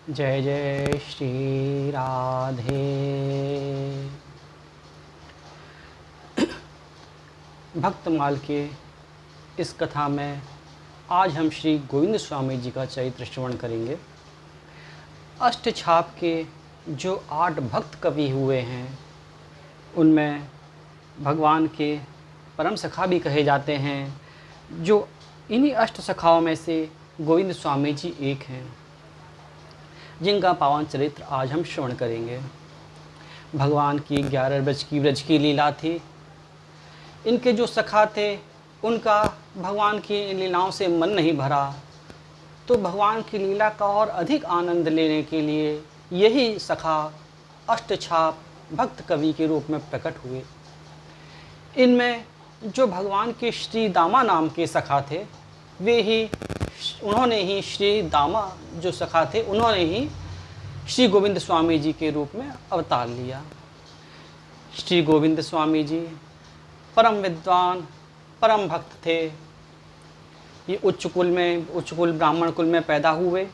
जय जय श्री राधे। भक्तमाल के इस कथा में आज हम श्री गोविंद स्वामी जी का चरित्र श्रवण करेंगे। अष्टछाप के जो 8 भक्त कवि हुए हैं उनमें भगवान के परम सखा भी कहे जाते हैं, जो इन्हीं अष्ट सखाओं में से गोविंद स्वामी जी एक हैं, जिनका पावन चरित्र आज हम श्रवण करेंगे। भगवान की 11 ब्रज की लीला थी। इनके जो सखा थे उनका भगवान की इन लीलाओं से मन नहीं भरा, तो भगवान की लीला का और अधिक आनंद लेने के लिए यही सखा अष्टछाप भक्त कवि के रूप में प्रकट हुए। इनमें जो भगवान के श्री दामा नाम के सखा थे उन्होंने ही श्री दामा जो सखा थे उन्होंने ही श्री गोविंद स्वामी जी के रूप में अवतार लिया। श्री गोविंद स्वामी जी परम विद्वान परम भक्त थे। ये उच्च कुल ब्राह्मण कुल में पैदा हुए।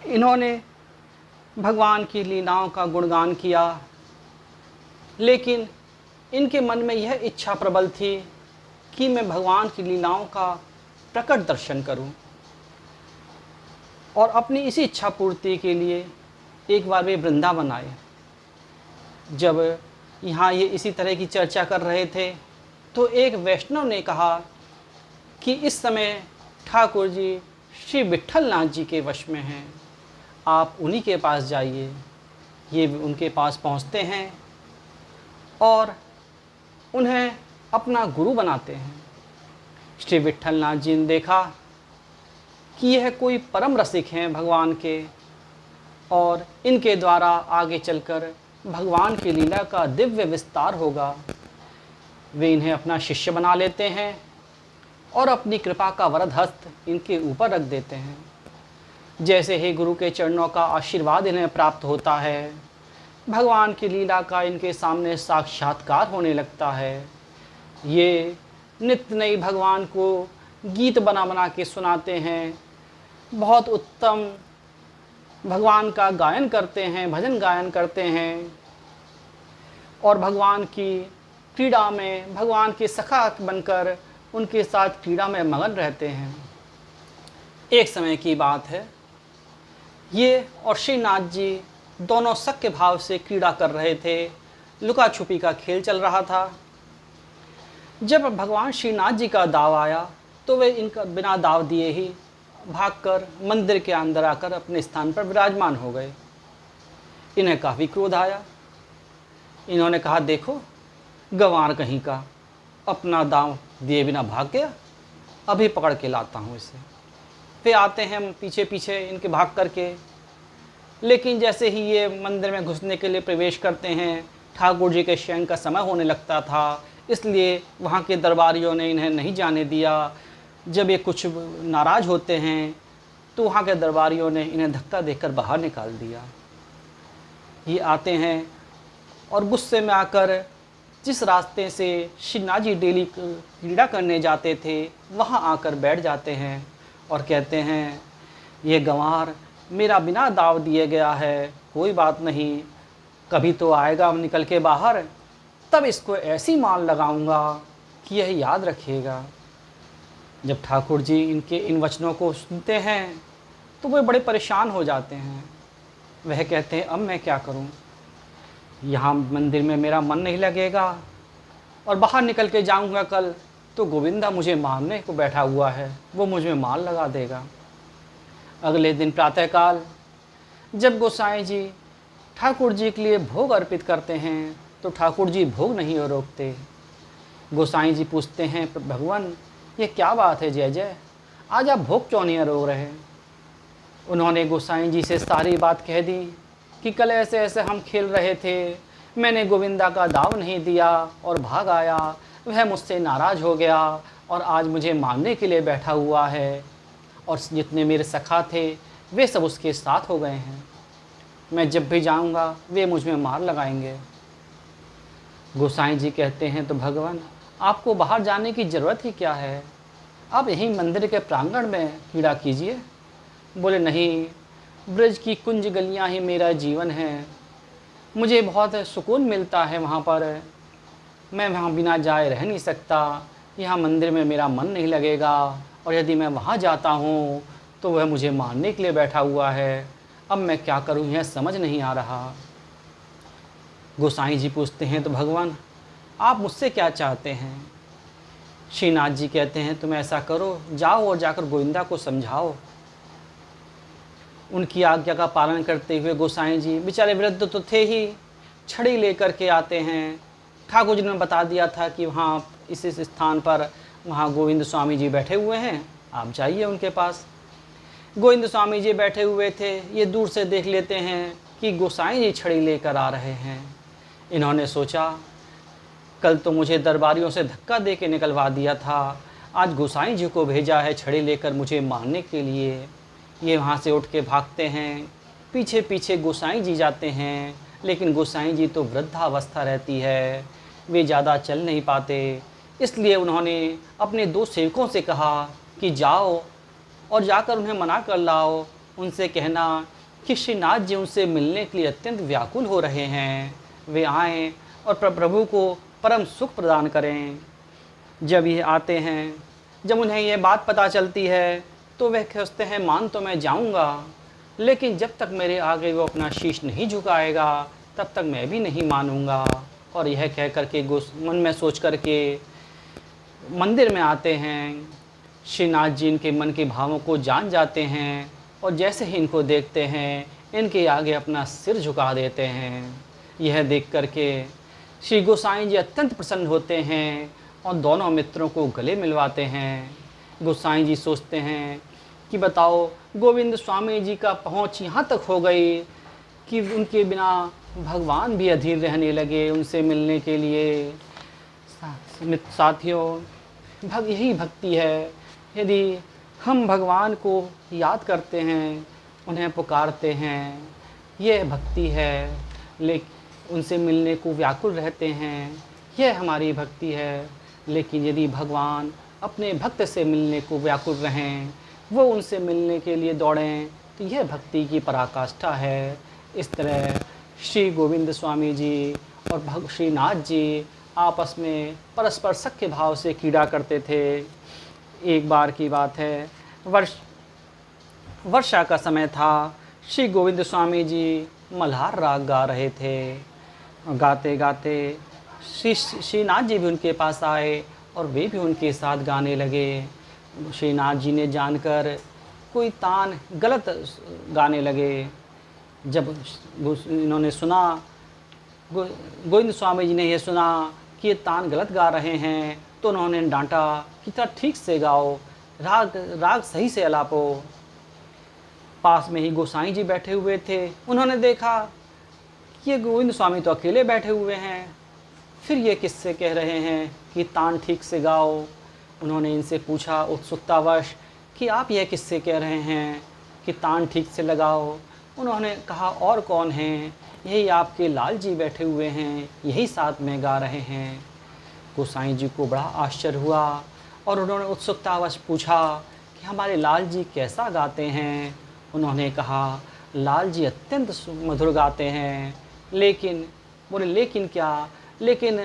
इन्होंने भगवान की लीलाओं का गुणगान किया, लेकिन इनके मन में यह इच्छा प्रबल थी कि मैं भगवान की लीलाओं का प्रकट दर्शन करूं। और अपनी इसी इच्छा पूर्ति के लिए एक बार वे वृंदावन आए। जब यहाँ ये इसी तरह की चर्चा कर रहे थे तो एक वैष्णव ने कहा कि इस समय ठाकुर जी श्री विट्ठलनाथ जी के वश में हैं, आप उन्हीं के पास जाइए। ये उनके पास पहुँचते हैं और उन्हें अपना गुरु बनाते हैं। श्री विट्ठलनाथ जी ने देखा कि यह कोई परम रसिक हैं भगवान के, और इनके द्वारा आगे चलकर भगवान की लीला का दिव्य विस्तार होगा। वे इन्हें अपना शिष्य बना लेते हैं और अपनी कृपा का वरद हस्त इनके ऊपर रख देते हैं। जैसे ही गुरु के चरणों का आशीर्वाद इन्हें प्राप्त होता है, भगवान की लीला का इनके सामने साक्षात्कार होने लगता है। ये नित्य नई भगवान को गीत बना बना के सुनाते हैं, बहुत उत्तम भगवान का गायन करते हैं, भजन गायन करते हैं, और भगवान की क्रीड़ा में भगवान के सखा बनकर उनके साथ क्रीड़ा में मगन रहते हैं। एक समय की बात है, ये और श्रीनाथ जी दोनों सख्य भाव से क्रीड़ा कर रहे थे। लुका छुपी का खेल चल रहा था। जब भगवान श्रीनाथ जी का दाव आया तो वे इनका बिना दाव दिए ही भागकर मंदिर के अंदर आकर अपने स्थान पर विराजमान हो गए। इन्हें काफ़ी क्रोध आया। इन्होंने कहा, देखो गंवार कहीं का अपना दाव दिए बिना भाग गया, अभी पकड़ के लाता हूँ इसे। वे आते हैं पीछे पीछे इनके भाग करके, लेकिन जैसे ही ये मंदिर में घुसने के लिए प्रवेश करते हैं, ठाकुर जी के शयन का समय होने लगता था, इसलिए वहाँ के दरबारियों ने इन्हें नहीं जाने दिया। जब ये कुछ नाराज़ होते हैं तो वहाँ के दरबारियों ने इन्हें धक्का देकर बाहर निकाल दिया। ये आते हैं और गुस्से में आकर जिस रास्ते से श्रीनाथ जी डेली क्रीड़ा करने जाते थे वहाँ आकर बैठ जाते हैं और कहते हैं, ये गंवार मेरा बिना दाव दिए गया है, कोई बात नहीं, कभी तो आएगा निकल के बाहर, तब इसको ऐसी मार लगाऊंगा कि यह याद रखिएगा। जब ठाकुर जी इनके इन वचनों को सुनते हैं तो वे बड़े परेशान हो जाते हैं। वह कहते हैं, अब मैं क्या करूं, यहाँ मंदिर में मेरा मन नहीं लगेगा और बाहर निकल के जाऊंगा कल तो गोविंदा मुझे मारने को बैठा हुआ है, वो मुझ में मार लगा देगा। अगले दिन प्रातःकाल जब गोसाई जी ठाकुर जी के लिए भोग अर्पित करते हैं तो ठाकुर जी भोग नहीं रोकते। गोसाई जी पूछते हैं, भगवान ये क्या बात है जय जय, आज आप भोग क्यों नहीं रोक रहे? उन्होंने गोसाई जी से सारी बात कह दी कि कल ऐसे ऐसे हम खेल रहे थे, मैंने गोविंदा का दाव नहीं दिया और भाग आया, वह मुझसे नाराज़ हो गया और आज मुझे मारने के लिए बैठा हुआ है, और जितने मेरे सखा थे वे सब उसके साथ हो गए हैं। मैं जब भी जाऊंगा वे मुझ में मार लगाएंगे। गोसाई जी कहते हैं, तो भगवान आपको बाहर जाने की ज़रूरत ही क्या है, आप यहीं मंदिर के प्रांगण में क्रीड़ा कीजिए। बोले, नहीं, ब्रज की कुंज गलियां ही मेरा जीवन है। मुझे बहुत सुकून मिलता है वहाँ पर। मैं वहाँ बिना जाए रह नहीं सकता। यहाँ मंदिर में मेरा मन नहीं लगेगा, और यदि मैं वहाँ जाता हूँ तो वह मुझे मारने के लिए बैठा हुआ है। अब मैं क्या करूँ, यह समझ नहीं आ रहा। गोसाई जी पूछते हैं, तो भगवान आप मुझसे क्या चाहते हैं? श्रीनाथ जी कहते हैं, तुम ऐसा करो, जाओ और जाकर गोविंदा को समझाओ। उनकी आज्ञा का पालन करते हुए गोसाई जी, बेचारे वृद्ध तो थे ही, छड़ी लेकर के आते हैं। ठाकुर जी ने बता दिया था कि वहाँ इस स्थान पर वहाँ गोविंद स्वामी जी बैठे हुए हैं, आप जाइए उनके पास। गोविंद स्वामी जी बैठे हुए थे। ये दूर से देख लेते हैं कि गोसाई जी छड़ी लेकर आ रहे हैं। इन्होंने सोचा, कल तो मुझे दरबारियों से धक्का दे के निकलवा दिया था, आज गोसाई जी को भेजा है छड़ी लेकर मुझे मारने के लिए। ये वहाँ से उठ के भागते हैं। पीछे पीछे गोसाई जी जाते हैं, लेकिन गोसाई जी तो वृद्धावस्था रहती है, वे ज़्यादा चल नहीं पाते। इसलिए उन्होंने अपने 2 सेवकों से कहा कि जाओ और जाकर उन्हें मना कर लाओ। उनसे कहना कि श्रीनाथ जी उनसे मिलने के लिए अत्यंत व्याकुल हो रहे हैं, वे आएँ और प्रभु को परम सुख प्रदान करें। जब ये आते हैं, जब उन्हें ये बात पता चलती है तो वह सोचते हैं, मान तो मैं जाऊंगा, लेकिन जब तक मेरे आगे वो अपना शीश नहीं झुकाएगा तब तक मैं भी नहीं मानूंगा। और यह कह करके मन में सोच करके मंदिर में आते हैं। श्रीनाथ जी इनके मन के भावों को जान जाते हैं, और जैसे ही इनको देखते हैं इनके आगे अपना सिर झुका देते हैं। यह देख करके श्री गोसाई जी अत्यंत प्रसन्न होते हैं और दोनों मित्रों को गले मिलवाते हैं। गोसाई जी सोचते हैं कि बताओ, गोविंद स्वामी जी का पहुंच यहाँ तक हो गई कि उनके बिना भगवान भी अधीर रहने लगे उनसे मिलने के लिए। साथियों, यही भक्ति है। यदि हम भगवान को याद करते हैं, उन्हें पुकारते हैं, यह भक्ति है। लेकिन उनसे मिलने को व्याकुल रहते हैं, यह हमारी भक्ति है। लेकिन यदि भगवान अपने भक्त से मिलने को व्याकुल रहें, वो उनसे मिलने के लिए दौड़ें, तो यह भक्ति की पराकाष्ठा है। इस तरह श्री गोविंद स्वामी जी और श्रीनाथ जी आपस में परस्पर सख्य भाव से क्रीड़ा करते थे। एक बार की बात है, वर्षा का समय था। श्री गोविंद स्वामी जी मल्हार राग गा रहे थे। गाते गाते श्रीनाथ जी भी उनके पास आए और वे भी उनके साथ गाने लगे। श्रीनाथ जी ने जानकर कोई तान गलत गाने लगे। जब इन्होंने सुना, गोविंद स्वामी जी ने यह सुना कि ये तान गलत गा रहे हैं, तो उन्होंने डांटा कि थोड़ा ठीक से गाओ, राग सही से अलापो। पास में ही गोसाई जी बैठे हुए थे। उन्होंने देखा कि ये गोविंद स्वामी तो अकेले बैठे हुए हैं, फिर ये किससे कह रहे हैं कि तान ठीक से गाओ। उन्होंने इनसे पूछा उत्सुकतावश कि आप यह किससे कह रहे हैं कि तान ठीक से लगाओ। उन्होंने कहा, और कौन हैं, यही आपके लाल जी बैठे हुए हैं, यही साथ में गा रहे हैं। गोसाई जी को बड़ा आश्चर्य हुआ और उन्होंने उत्सुकतावश पूछा कि हमारे लाल जी कैसा गाते हैं। उन्होंने कहा, लाल जी अत्यंत मधुर गाते हैं, लेकिन बोले लेकिन क्या, लेकिन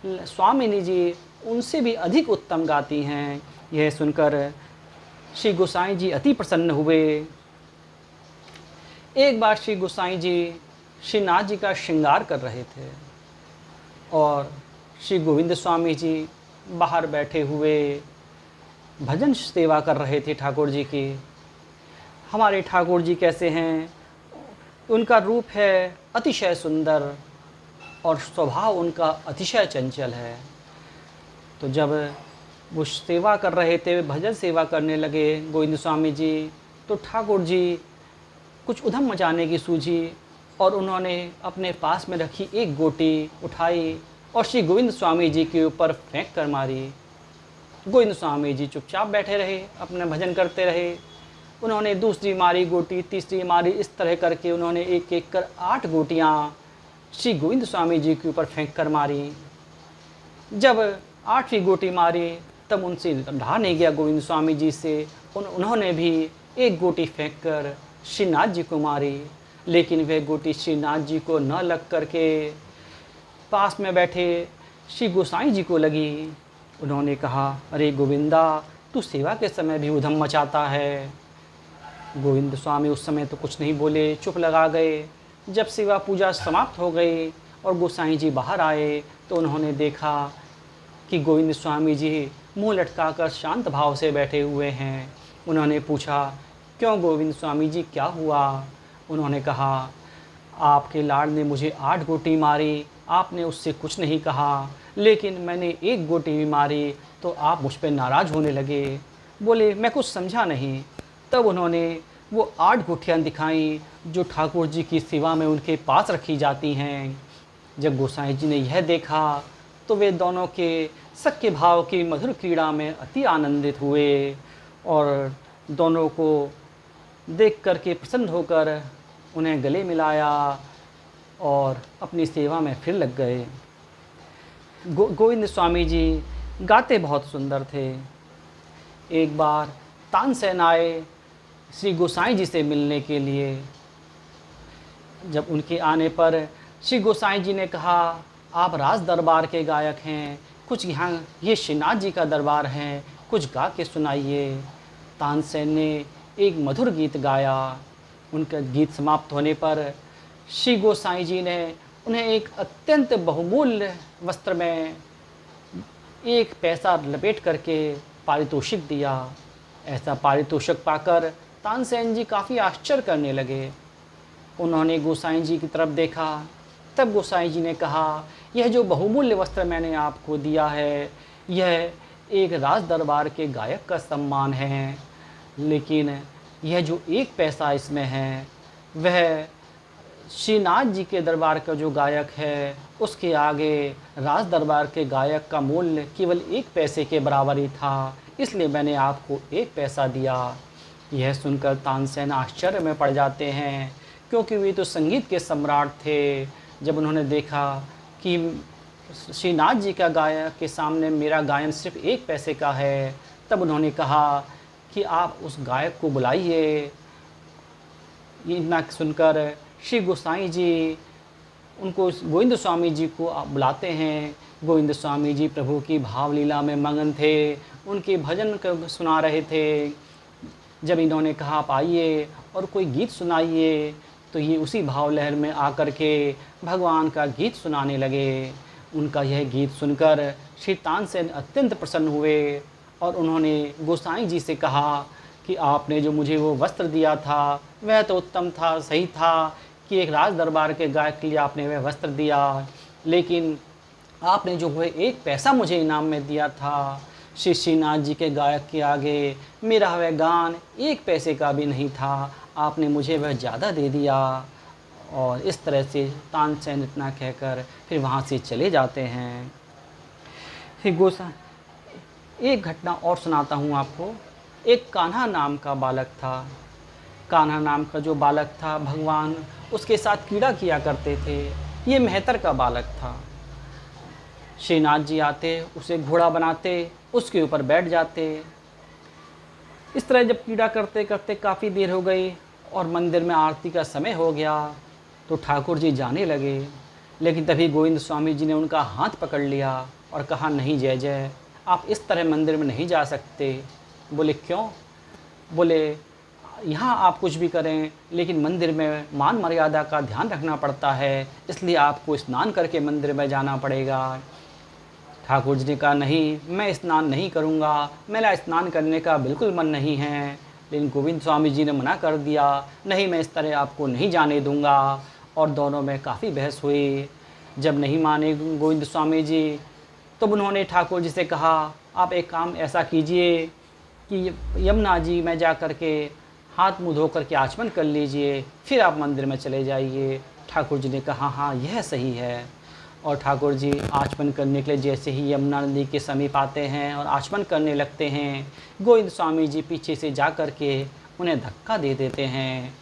स्वामिनी जी उनसे भी अधिक उत्तम गाती हैं। यह सुनकर श्री गोसाई जी अति प्रसन्न हुए। एक बार श्री गोसाई जी श्रीनाथ जी का श्रृंगार कर रहे थे और श्री गोविंद स्वामी जी बाहर बैठे हुए भजन सेवा कर रहे थे ठाकुर जी की। हमारे ठाकुर जी कैसे हैं, उनका रूप है अतिशय सुंदर और स्वभाव उनका अतिशय चंचल है। तो जब वो सेवा कर रहे थे, भजन सेवा करने लगे गोविंद स्वामी जी, तो ठाकुर जी कुछ उधम मचाने की सूझी और उन्होंने अपने पास में रखी एक गोटी उठाई और श्री गोविंद स्वामी जी के ऊपर फेंक कर मारी। गोविंद स्वामी जी चुपचाप बैठे रहे, अपना भजन करते रहे। उन्होंने दूसरी मारी गोटी, तीसरी मारी, इस तरह करके उन्होंने एक एक कर 8 गोटियाँ श्री गोविंद स्वामी जी के ऊपर फेंक कर मारी। जब 8वीं गोटी मारी तब उनसे रहा नहीं गया गोविंद स्वामी जी से। उन्होंने भी एक गोटी फेंक कर श्रीनाथ जी को मारी, लेकिन वह गोटी श्रीनाथ जी को न लग करके पास में बैठे श्री गोसाई जी को लगी। उन्होंने कहा, अरे गोविंदा, तू सेवा के समय भी उधम मचाता है। गोविंद स्वामी उस समय तो कुछ नहीं बोले, चुप लगा गए। जब सेवा पूजा समाप्त हो गई और गोसाई जी बाहर आए तो उन्होंने देखा कि गोविंद स्वामी जी मुंह लटकाकर शांत भाव से बैठे हुए हैं। उन्होंने पूछा, क्यों गोविंद स्वामी जी, क्या हुआ? उन्होंने कहा, आपके लाड़ ने मुझे 8 गोटी मारी, आपने उससे कुछ नहीं कहा, लेकिन मैंने 1 गोटी भी मारी तो आप मुझ पर नाराज़ होने लगे। बोले, मैं कुछ समझा नहीं। तब उन्होंने वो 8 गुठियाँ दिखाई जो ठाकुर जी की सेवा में उनके पास रखी जाती हैं। जब गोसाई जी ने यह देखा तो वे दोनों के सख्य भाव की मधुर क्रीड़ा में अति आनंदित हुए और दोनों को देख कर के प्रसन्न होकर उन्हें गले मिलाया और अपनी सेवा में फिर लग गए। गोविंद स्वामी जी गाते बहुत सुंदर थे। एक बार तानसेन आए श्री गोसाई जी से मिलने के लिए। जब उनके आने पर श्री गोसाई जी ने कहा, आप राज दरबार के गायक हैं, कुछ यहाँ ये श्रीनाथ जी का दरबार है, कुछ गा के सुनाइए। तानसेन ने एक मधुर गीत गाया। उनका गीत समाप्त होने पर श्री गोसाई जी ने उन्हें एक अत्यंत बहुमूल्य वस्त्र में 1 पैसा लपेट करके पारितोषिक दिया। ऐसा पारितोषिक पाकर तानसेन जी काफ़ी आश्चर्य करने लगे। उन्होंने गोसाई जी की तरफ देखा। तब गोसाई जी ने कहा, यह जो बहुमूल्य वस्त्र मैंने आपको दिया है, यह एक राज दरबार के गायक का सम्मान है, लेकिन यह जो 1 पैसा इसमें है वह श्रीनाथ जी के दरबार का जो गायक है उसके आगे राज दरबार के गायक का मूल्य केवल 1 पैसे के बराबर ही था, इसलिए मैंने आपको 1 पैसा दिया। यह सुनकर तानसेन आश्चर्य में पड़ जाते हैं, क्योंकि वे तो संगीत के सम्राट थे। जब उन्होंने देखा कि श्रीनाथ जी का गायक के सामने मेरा गायन सिर्फ 1 पैसे का है, तब उन्होंने कहा कि आप उस गायक को बुलाइए। ये इतना सुनकर श्री गोसाई जी उनको गोविंद स्वामी जी को बुलाते हैं। गोविंद स्वामी जी प्रभु की भावलीला में मगन थे, उनके भजन को सुना रहे थे। जब इन्होंने कहा, आप आइए और कोई गीत सुनाइए, तो ये उसी भाव लहर में आकर के भगवान का गीत सुनाने लगे। उनका यह गीत सुनकर श्री तानसेन अत्यंत प्रसन्न हुए और उन्होंने गोसाई जी से कहा कि आपने जो मुझे वो वस्त्र दिया था वह तो उत्तम था, सही था कि एक राज दरबार के गायक के लिए आपने वह वस्त्र दिया, लेकिन आपने जो वह 1 पैसा मुझे इनाम में दिया था, श्री श्रीनाथ जी के गायक के आगे मेरा वह गान 1 पैसे का भी नहीं था, आपने मुझे वह ज़्यादा दे दिया। और इस तरह से तानसेन इतना कहकर फिर वहाँ से चले जाते हैं। फिर एक घटना और सुनाता हूँ आपको। एक कान्हा नाम का बालक था। कान्हा नाम का जो बालक था, भगवान उसके साथ क्रीड़ा किया करते थे। ये मेहतर का बालक था। श्रीनाथ जी आते, उसे घोड़ा बनाते, उसके ऊपर बैठ जाते। इस तरह जब क्रीड़ा करते करते काफ़ी देर हो गई और मंदिर में आरती का समय हो गया तो ठाकुर जी जाने लगे, लेकिन तभी गोविंद स्वामी जी ने उनका हाथ पकड़ लिया और कहा, नहीं जय जय, आप इस तरह मंदिर में नहीं जा सकते। बोले, क्यों? बोले, यहाँ आप कुछ भी करें लेकिन मंदिर में मान मर्यादा का ध्यान रखना पड़ता है, इसलिए आपको स्नान करके मंदिर में जाना पड़ेगा। ठाकुर जी ने कहा, नहीं, मैं स्नान नहीं करूँगा, मेरा स्नान करने का बिल्कुल मन नहीं है। लेकिन गोविंद स्वामी जी ने मना कर दिया, नहीं, मैं इस तरह आपको नहीं जाने दूँगा। और दोनों में काफ़ी बहस हुई। जब नहीं माने गोविंद स्वामी जी, तब उन्होंने ठाकुर जी से कहा, आप एक काम ऐसा कीजिए कि यमुना जी में जा कर के हाथ मुँह धो कर के आचमन कर लीजिए, फिर आप मंदिर में चले जाइए। ठाकुर जी ने कहा, हाँ, यह सही है। और ठाकुर जी आचमन करने के लिए जैसे ही यमुना नदी के समीप आते हैं और आचमन करने लगते हैं, गोविंद स्वामी जी पीछे से जा कर के उन्हें धक्का दे देते हैं।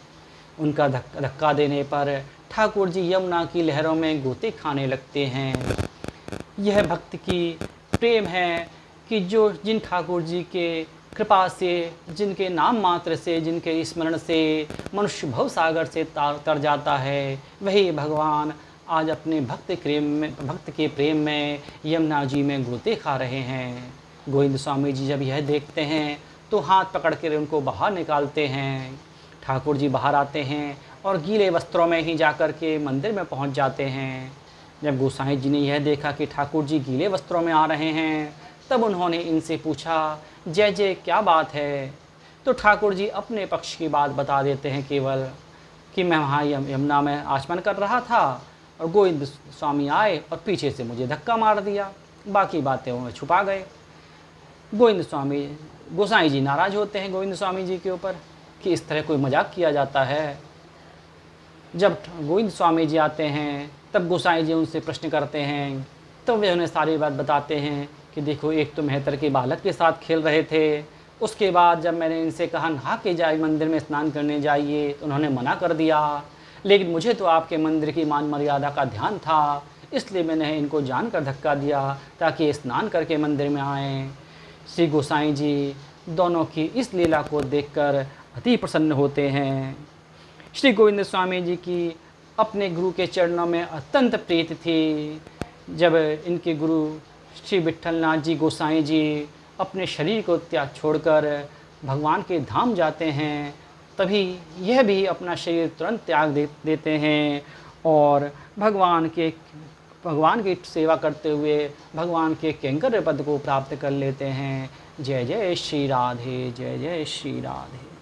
उनका धक्का देने पर ठाकुर जी यमुना की लहरों में गोते खाने लगते हैं। यह भक्त की प्रेम है कि जो जिन ठाकुर जी के कृपा से, जिनके नाम मात्र से, जिनके स्मरण से मनुष्य भव सागर से तर जाता है, वही भगवान आज अपने भक्त के प्रेम में यमुना जी में गोते खा रहे हैं। गोविंद स्वामी जी जब यह देखते हैं तो हाथ पकड़ कर उनको बाहर निकालते हैं। ठाकुर जी बाहर आते हैं और गीले वस्त्रों में ही जाकर के मंदिर में पहुंच जाते हैं। जब गोसाई जी ने यह देखा कि ठाकुर जी गीले वस्त्रों में आ रहे हैं, तब उन्होंने इनसे पूछा, जय जय क्या बात है? तो ठाकुर जी अपने पक्ष की बात बता देते हैं केवल कि मैं वहाँ यमुना में आचमन कर रहा था और गोविंद स्वामी आए और पीछे से मुझे धक्का मार दिया। बाकी बातें वो छुपा गए। गोसाई जी नाराज़ होते हैं गोविंद स्वामी जी के ऊपर कि इस तरह कोई मजाक किया जाता है। जब गोविंद स्वामी जी आते हैं तब गोसाई जी उनसे प्रश्न करते हैं, तो वे उन्हें सारी बात बताते हैं कि देखो, एक तो मेहतर के बालक के साथ खेल रहे थे, उसके बाद जब मैंने इनसे कहा नहा के जाए, मंदिर में स्नान करने जाइए, तो उन्होंने मना कर दिया। लेकिन मुझे तो आपके मंदिर की मान मर्यादा का ध्यान था, इसलिए मैंने इनको जानकर धक्का दिया ताकि स्नान करके मंदिर में आएँ। श्री गोसाई जी दोनों की इस लीला को देखकर अति प्रसन्न होते हैं। श्री गोविंद स्वामी जी की अपने गुरु के चरणों में अत्यंत प्रीति थी। जब इनके गुरु श्री विट्ठलनाथ जी गोसाई जी अपने शरीर को त्याग छोड़कर भगवान के धाम जाते हैं, तभी यह भी अपना शरीर तुरंत त्याग देते हैं और भगवान की सेवा करते हुए भगवान के कैंकर्य पद को प्राप्त कर लेते हैं। जय जय श्री राधे, जय जय श्री राधे।